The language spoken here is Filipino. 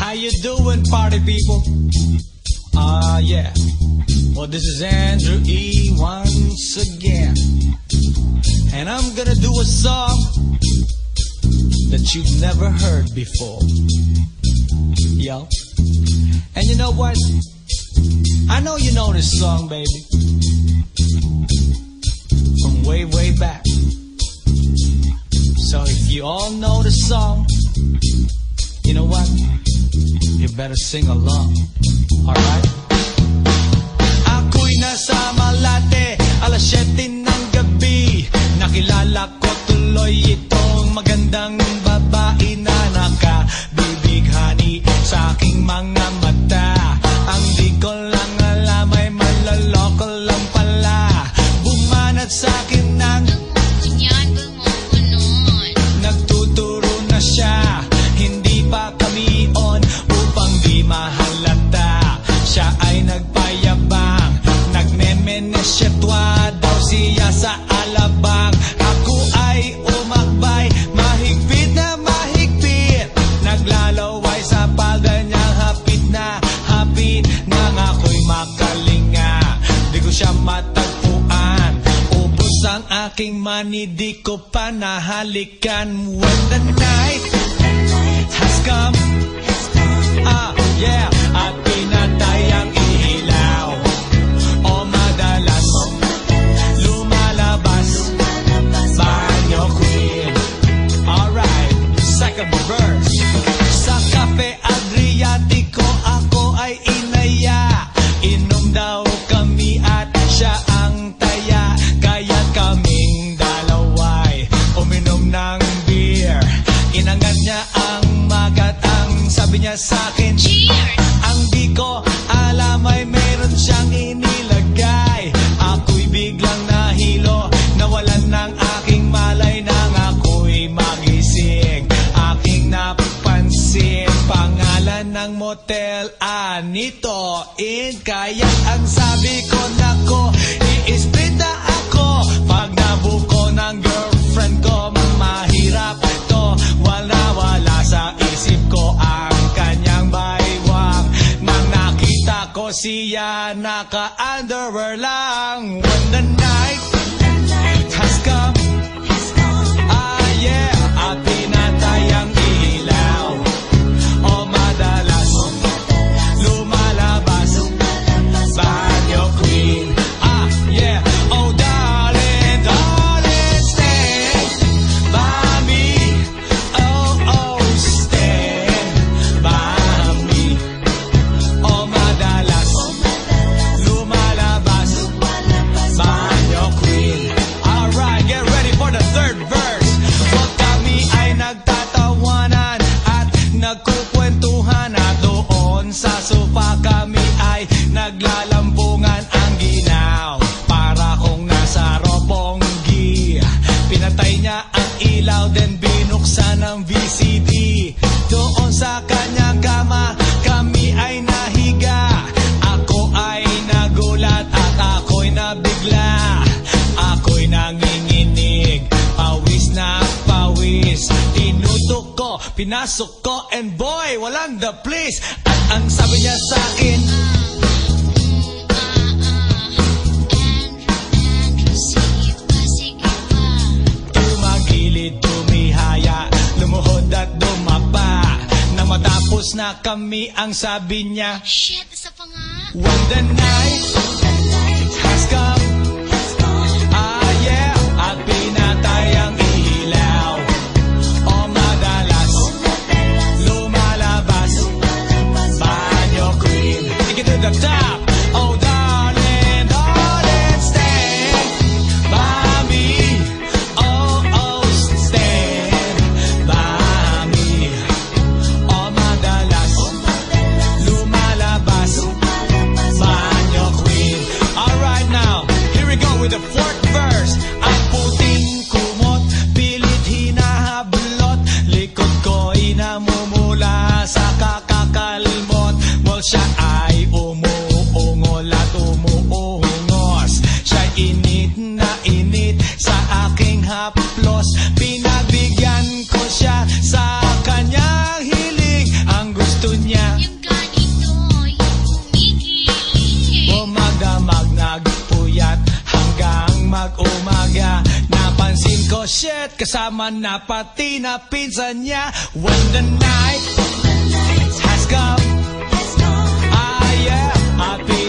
How you doing, party people? Yeah. Well, this is Andrew E. once again. And I'm gonna do a song that you've never heard before. Yo. And you know what? I know you know this song, baby. From way, way back. So if you all know the song, you know what? You better sing along. Alright? Ako'y nasa Malate, alas 7 ng gabi. Nakilala ko tuloy itong magandang babae na nakabibighani sa aking mga mata. Ang di ko lang alam ay manloloko lang pala. Bumanat sa akin ng nagtuturo na siya. Hindi pa kami on upang di mahalata. Siya ay nagpayabang, nagmemenesyetwa daw siya sa alabang. Ako ay umakbay, mahigpit na mahigpit. Naglalaway sa palda niyang hapit nang ako'y makalinga. Di ko siya matagpuan, ubos ang aking money, di ko pa nahalikan. When the night has come, yeah, at pinatay ang ilaw. O madalas lumalabas banyo queen. Alright, second verse. Sa Cafe Adriatico ako ay inaya. Inom daw kami at siya ang taya. Kaya kaming dalaway uminom ng beer. Inangat niya ang magat, ang sabi niya sa'kin, cheers! Ang di ko alam ay meron siyang inilagay. Ako'y biglang nahilo, nawalan ng aking malay nang ako'y magising. Aking napansin, pangalan ng motel, Anito Inn. Kaya ang sabi ko, nako, i-split na ako. Pag nabuko ng girlfriend ko, mahirap to. Wala sa isip ko ang kanyang baywang. Nang nakita ko siya, naka-underwear lang. When the night has come, yeah, at pinatay ang ilaw. O madalas lumalabas banyo queen. Yeah, oh darling, darling, stand by me. Oh, stand by me. O madalas lumalabas banyo queen. Alright, get ready for the third verse. Pag kami ay nagtatawanan at nagkukwentuhan, at doon sa sofa kami ay naglalampungan ang ginaw. Para kung nasa Roppongi, pinatay niya ang ilaw, then binuksan ang VCD. Doon sa kanyang kama, kami ay nahiga. Ako ay nagulat at ako'y nabigla. Ako'y nanginginig, pawis na pawis. Tinutok ko, pinasok ko, and boy, walang the place. At ang sabi niya sa'kin, tumagilid, tumihaya, lumuhod at dumapa. Nang matapos na kami, ang sabi niya, shit, isa pa nga. when the night has come, yeah, at pinatay ang ilaw. O madalas lumalabas banyo queen. Take it to the top. Oh darling, darling, stand by me. Oh, stand by me. O madalas lumalabas banyo queen. Alright now, here we go with the fourth verse. Ang puting kumot, pilit hinahablot. Likod ko'y namumula sa kakakalmot. Well, siya ay umuungol at umuungos. Siya'y init na init sa aking haplos. Pinagbigyan ko siya sa kanyang hiling. Ang gusto niya Oh shit, kasama na pati na pinsan niya. When the night has come, ah yeah, I'll be